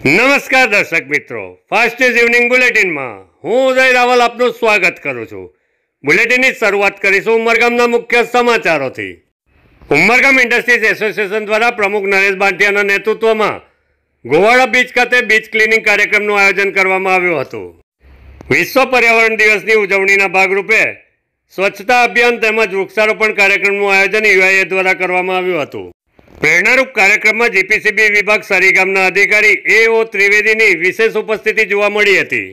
નમસ્કાર દર્શક મિત્રો, ફાસ્ટ ઇવનિંગ બુલેટિનમાં હું ઉદય રાવલ આપનું સ્વાગત કરું છું। બુલેટિનની શરૂઆત કરીશું ઉમરગામના મુખ્ય સમાચારોથી। ઉમરગામ ઇન્ડસ્ટ્રીઝ એસોસિએશન દ્વારા પ્રમુખ નરેશ બાંટિયાના નેતૃત્વમાં ગોવાડા બીચ ખાતે બીચ ક્લિનિંગ કાર્યક્રમનું આયોજન કરવામાં આવ્યું હતું। વિશ્વ પર્યાવરણ દિવસની ઉજવણીના ભાગરૂપે સ્વચ્છતા અભિયાન તેમજ વૃક્ષારોપણ કાર્યક્રમનું આયોજન યુઆઈએ દ્વારા કરવામાં આવ્યું હતું। પ્રેરણારૂપ કાર્યક્રમમાં જીપીસીબી વિભાગ સરીગામના અધિકારી એ.ઓ. ત્રિવેદીની વિશેષ ઉપસ્થિતિ જોવા મળી હતી।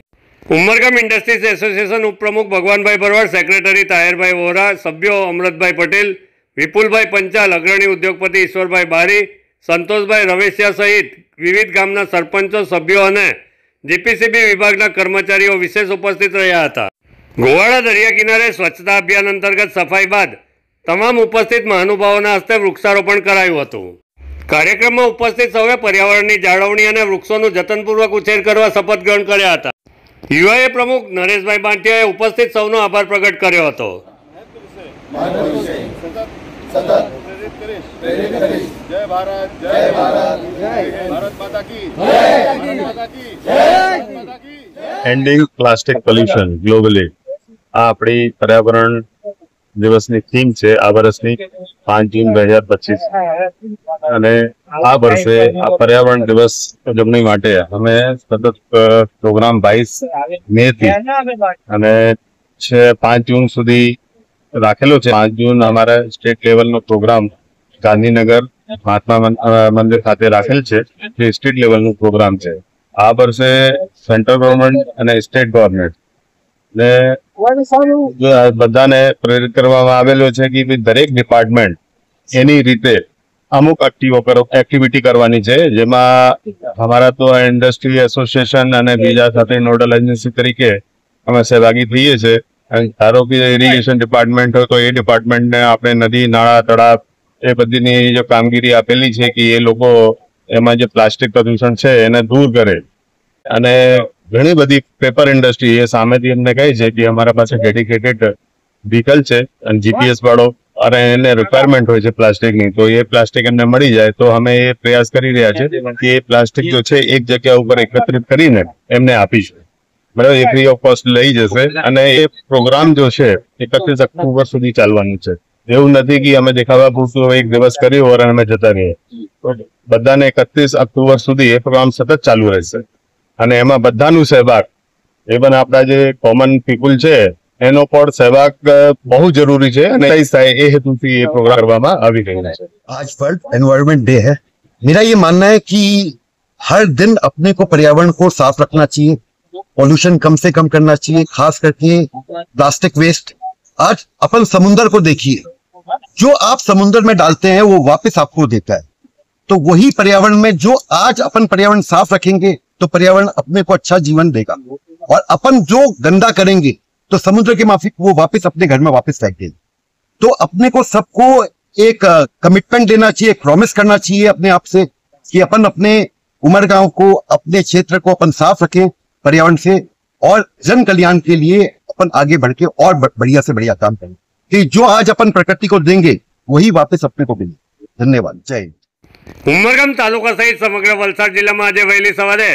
ઉમરગામ ઇન્ડસ્ટ્રીઝ એસોસિએશન ઉપપ્રમુખ ભગવાનભાઈ ભરવાડ, સેક્રેટરી તાહિરભાઈ વોરા, સભ્યો અમૃતભાઈ પટેલ, વિપુલભાઈ પંચાલ, અગ્રણી ઉદ્યોગપતિ ઈશ્વરભાઈ બારી, સંતોષભાઈ રવેશિયા સહિત વિવિધ ગામના સરપંચો, સભ્યો અને જીપીસીબી વિભાગના કર્મચારીઓ વિશેષ ઉપસ્થિત રહ્યા હતા। ગોવાડા દરિયા કિનારે સ્વચ્છતા અભિયાન અંતર્ગત સફાઈ બાદ તમામ ઉપસ્થિત મહાનુભાવોના હસ્તે વૃક્ષારોપણ કરાયું હતું। કાર્યક્રમમાં ઉપસ્થિત સૌએ પર્યાવરણની જાળવણી અને વૃક્ષોનું જતનપૂર્વક ઉછેર કરવા શપથ ગ્રહણ કર્યા હતા। યુઆઈએ પ્રમુખ નરેશભાઈ બાંટિયાએ ઉપસ્થિત સૌનો આભાર પ્રગટ કર્યો હતો। એન્ડિંગ પ્લાસ્ટિક પોલ્યુશન ગ્લોબલી આ આપણી પર્યાવરણ દિવસની થીમ છે આ વર્ષની 5 જૂન 2025 અને આ વર્ષે આ પર્યાવરણ દિવસ ઉજવણી માટે અમે સતત પ્રોગ્રામ 22 મે થી અને 5 જૂન સુધી રાખેલો છે। 5 જૂન અમારા સ્ટેટ લેવલનો પ્રોગ્રામ ગાંધીનગર મહાત્મા મંદિર ખાતે રાખેલ છે, જે સ્ટેટ લેવલનો પ્રોગ્રામ છે। આ વર્ષે સેન્ટ્રલ ગવર્મેન્ટ અને સ્ટેટ ગવર્મેન્ટ ને બધાને પ્રેરિત કરવામાં આવેલો છે કે દરેક ડિપાર્ટમેન્ટ એની રીતે અમુક એક્ટિવિટી કરવાની છે, જેમાં અમારા તો ઇન્ડસ્ટ્રી એસોસિએશન અને બીજા સાથે નોડલ એજન્સી તરીકે અમે સહભાગી થઈએ છીએ। ધારો કે ઇરિગેશન ડિપાર્ટમેન્ટ હોય તો એ ડિપાર્ટમેન્ટને આપણે નદી, નાળા, તળાવ એ બધીની જે કામગીરી આપેલી છે કે એ લોકો એમાં જે પ્લાસ્ટિક પ્રદૂષણ છે એને દૂર કરે। અને ઘણી બધી પેપર ઇન્ડસ્ટ્રી એ સામેથી એમને કહે છે કે અમારા પાસે ડેડિકેટેડ વ્હીકલ છે અને જીપીએસ વાળો અને એને રિક્વાયરમેન્ટ હોય છે પ્લાસ્ટિકની, તો એ પ્લાસ્ટિક એમને મળી જાય તો અમે એ પ્રયાસ કરી રહ્યા છે કે એ પ્લાસ્ટિક જો છે એક જગ્યા ઉપર એકત્રિત કરીને એમને આપીશું, બરાબર। એ ફ્રી ઓફ કોસ્ટ લઈ જશે અને એ પ્રોગ્રામ જો છે 31 ઓક્ટોબર સુધી ચાલવાનું છે। એવું નથી કે અમે દેખાવા પૂરતું એક દિવસ કર્યું અને અમે જતા રહીએ, બધાને 31 ઓક્ટોબર સુધી એ પ્રોગ્રામ સતત ચાલુ રહેશે અને એમાં બધાનું સહભાગ, ઇવન આપણા જે કોમન પીપલ છે એનો પણ સહભાગ બહુ જરૂરી છે અને એ હેતુથી એ પ્રોગ્રામ કરવામાં આવી રહ્યો છે। आज वर्ल्ड एनवायरनमेंट डे है। मेरा ये मानना है कि हर दिन अपने को पर्यावरण को साफ रखना चाहिए, पॉल्यूशन कम से कम करना चाहिए, खास करके प्लास्टिक वेस्ट। आज अपन समुन्द्र को देखिए, जो आप समुन्द्र में डालते हैं वो वापस आपको देता है। तो वही पर्यावरण में जो आज अपन पर्यावरण साफ रखेंगे तो पर्यावरण अपने को अच्छा जीवन देगा, और अपन जो गंदा करेंगे तो समुद्र के माफिक वो वापस अपने घर में वापस फेंक देंगे। तो अपने को सबको एक कमिटमेंट देना चाहिए, प्रॉमिस करना चाहिए अपने आप से कि अपन अपने उमरगांव को, अपने क्षेत्र को अपन साफ रखें पर्यावरण से, और जन कल्याण के लिए अपन आगे बढ़ के और बढ़िया से बढ़िया काम करें कि जो आज अपन प्रकृति को देंगे वही वापस अपने को मिले। धन्यवाद। जय हिंद। ઉમરગામ તાલુકા સહિત સમગ્ર વલસાડ જિલ્લામાં આજે વહેલી સવારે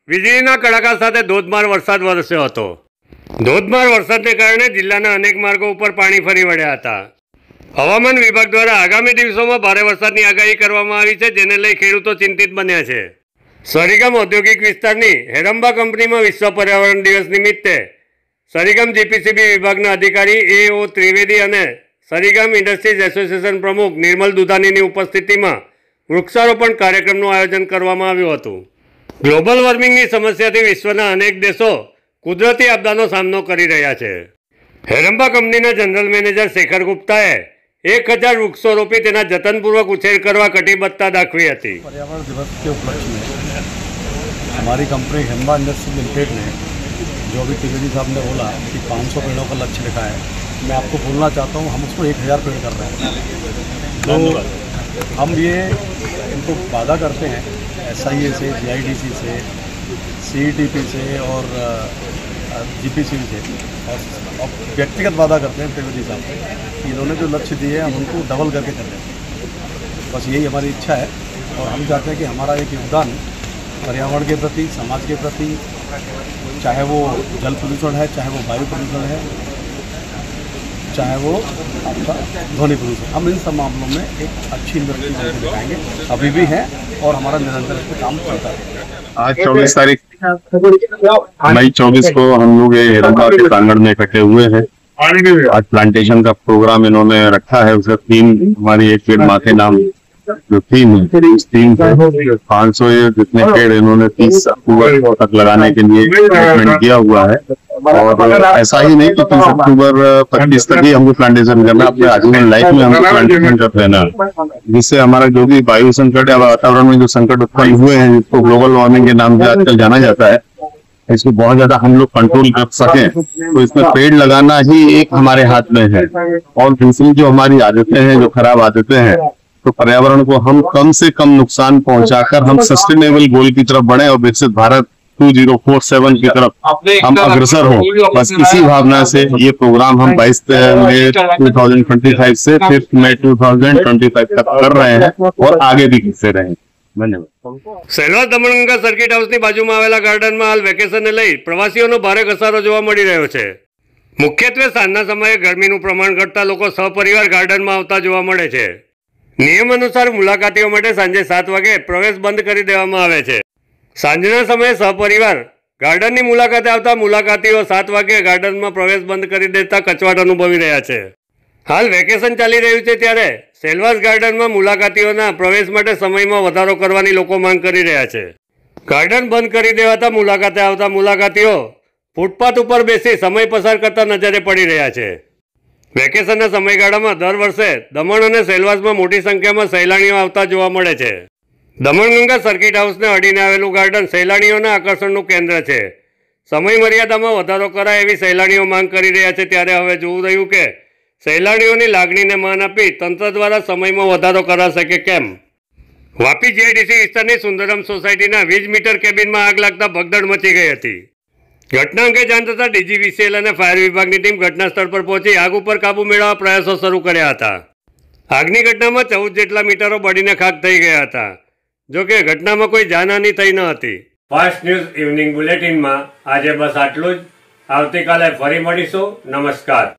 વીજળીના કડાકા સાથે ધોધમાર વરસાદ વરસ્યો હતો। ધોધમાર વરસાદને કારણે જિલ્લાના અનેક માર્ગો ઉપર પાણી ફરી વળ્યા હતા। હવામાન વિભાગ દ્વારા આગામી દિવસોમાં ભારે વરસાદની આગાહી કરવામાં આવી છે, જેને લઈ ખેડૂતો ચિંતિત બન્યા છે। સરીગામ ઔદ્યોગિક વિસ્તારની હેરંબા કંપનીમાં વિશ્વ પર્યાવરણ દિવસ નિમિત્તે સરીગામ જીપીસીબી વિભાગના અધિકારી એ.ઓ. ત્રિવેદી અને સરીગામ ઇન્ડસ્ટ્રીઝ એસોસિએશન પ્રમુખ નિર્મલ દુધાનીની ઉપસ્થિતિમાં વૃક્ષારોપણ કાર્યક્રમનું આયોજન કરવામાં આવ્યું હતું। ગ્લોબલ વોર્મિંગની સમસ્યાથી વિશ્વના અનેક દેશો કુદરતી આપદાનો સામનો કરી રહ્યા છે। હેરંબા કંપનીના જનરલ મેનેજર શેખર ગુપ્તાએ 1000 વૃક્ષો રોપી તેના જતનપૂર્વક ઉછેર કરવા કટિબદ્ધતા દાખવી હતી। पर्यावरण दिवस के उपलक्ष्य में हमारी कंपनी हेरंबा इंडस्ट्रीज लिमिटेड ने जो अभी त्रिवेदी साहब ने बोला कि 500 पेड़ों का लक्ष्य रखा है, मैं आपको बोलना चाहता हूँ हम उसको 1000 पेड़ कर रहे हैं। तो हम ये इनको वादा करते हैं SIA से, GIDC से, CETP से और GPCB से, और व्यक्तिगत वादा करते हैं त्रिवेदी साहब कि इन्होंने जो लक्ष्य दिए हैं हम उनको डबल करके कर दें। बस यही हमारी इच्छा है और हम चाहते हैं कि हमारा एक योगदान पर्यावरण के प्रति, समाज के प्रति, चाहे वो जल प्रदूषण है, चाहे वो वायु प्रदूषण है, चाहे वो आपका ध्वनि प्रदूषण, हम इन सब मामलों में एक अच्छी इंडस्ट्री करके दिखाएंगे, अभी भी है और हमारा निरंतर इस पर काम चलता है। आज 24 तारीख मई 24 को हम लोग ये हिरनबाग के प्रांगण में इकट्ठे हुए हैं। आज प्लांटेशन का प्रोग्राम इन्होंने रखा है, उसका थीम हमारी एक पेड़ माथे नाम जो थीम है, इस थीम पे 500 जितने पेड़ इन्होंने 30 अक्टूबर तक लगाने के लिए कमिटमेंट किया हुआ है। और ऐसा ही नहीं कि 30 अक्टूबर 25 तक ही हमको प्लांटेशन करना, अपने आजीवन लाइफ में हमको प्लांटेशन कर देना, जिससे हमारा जो भी वायु संकट या वातावरण में जो संकट उत्पन्न हुए हैं, जिसको ग्लोबल वार्मिंग के नाम से आजकल जाना जाता है, इसको बहुत ज्यादा हम लोग कंट्रोल कर सकें। तो इसमें पेड़ लगाना ही एक हमारे हाथ में है। और दूसरी जो हमारी आदतें हैं, जो खराब आदतें हैं, तो पर्यावरण को हम कम से कम नुकसान पहुंचाकर हम सस्टेनेबल गोल की तरफ बढ़े और विकसित भारत 2047 की तरफ हम अग्रसर हो। बस इसी भावना से ये प्रोग्राम हम 22 मई 2025 से 5 मई 2025 तक कर रहे हैं और आगे भी करते रहें। धन्यवाद। સેલવાસ દમણગંગા સર્કિટ હાઉસની બાજુમાં આવેલા ગાર્ડનમાં હાલ વેકેશનને લઈ પ્રવાસીઓનો ભારે ઘસારો જોવા મળી રહ્યો છે। મુખ્યત્વે સાંજના સમયે ગરમીનું પ્રમાણ ઘટતા લોકો સહપરિવાર ગાર્ડનમાં આવતા જોવા મળે છે। નિયમ અનુસાર મુલાકાતીઓ માટે સાંજે 7 વાગે પ્રવેશ બંધ કરી દેવામાં આવે છે। સાંજના સમયે સહપરિવાર ગાર્ડનની મુલાકાતે આવતા મુલાકાતીઓ 7 વાગે ગાર્ડનમાં પ્રવેશ બંધ કરી દેતા કચવાટ અનુભવી રહ્યા છે। હાલ વેકેશન ચાલી રહ્યું છે ત્યારે સેલવાસ ગાર્ડનમાં મુલાકાતીઓના પ્રવેશ માટે સમયમાં વધારો કરવાની લોકો માંગ કરી રહ્યા છે। ગાર્ડન બંધ કરી દેવાતા મુલાકાતે આવતા મુલાકાતીઓ ફૂટપાથ ઉપર બેસી સમય પસાર કરતા નજરે પડી રહ્યા છે। વેકેશનના સમયગાળામાં દર વર્ષે દમણ અને સેલવાસમાં મોટી સંખ્યામાં સહેલાણીઓ આવતા જોવા મળે છે। દમણગંગા સર્કિટ હાઉસને અડીને આવેલું ગાર્ડન સહેલાણીઓના આકર્ષણનું કેન્દ્ર છે। સમય મર્યાદામાં વધારો કરાય એવી સહેલાણીઓ માંગ કરી રહ્યા છે। ત્યારે હવે જોવું રહ્યું કે સહેલાણીઓની લાગણીને માન આપી તંત્ર દ્વારા સમયમાં વધારો કરાશે કે કેમ। વાપી જીઆઈડીસી વિસ્તારની સુંદરમ સોસાયટીના વીજ મીટર કેબિનમાં આગ લાગતા ભગદડ મચી ગઈ હતી। ઘટના અંગે જાણ થતાં DGVCL અને ફાયર વિભાગની ટીમ ઘટના સ્થળ પર પહોંચી આગ ઉપર કાબુ મેળવવા પ્રયાસો શરૂ કર્યા હતા। આગની ઘટનામાં 14 જેટલા મીટરો બળીને ખાખ થઈ ગયા હતા। જો કે ઘટનામાં કોઈ જાનહાનિ થઈ ન હતી। ફાસ્ટ ન્યૂઝ ઇવનિંગ બુલેટિનમાં આજે બસ આટલું જ। આવતીકાલે ફરી મળીશું। નમસ્કાર।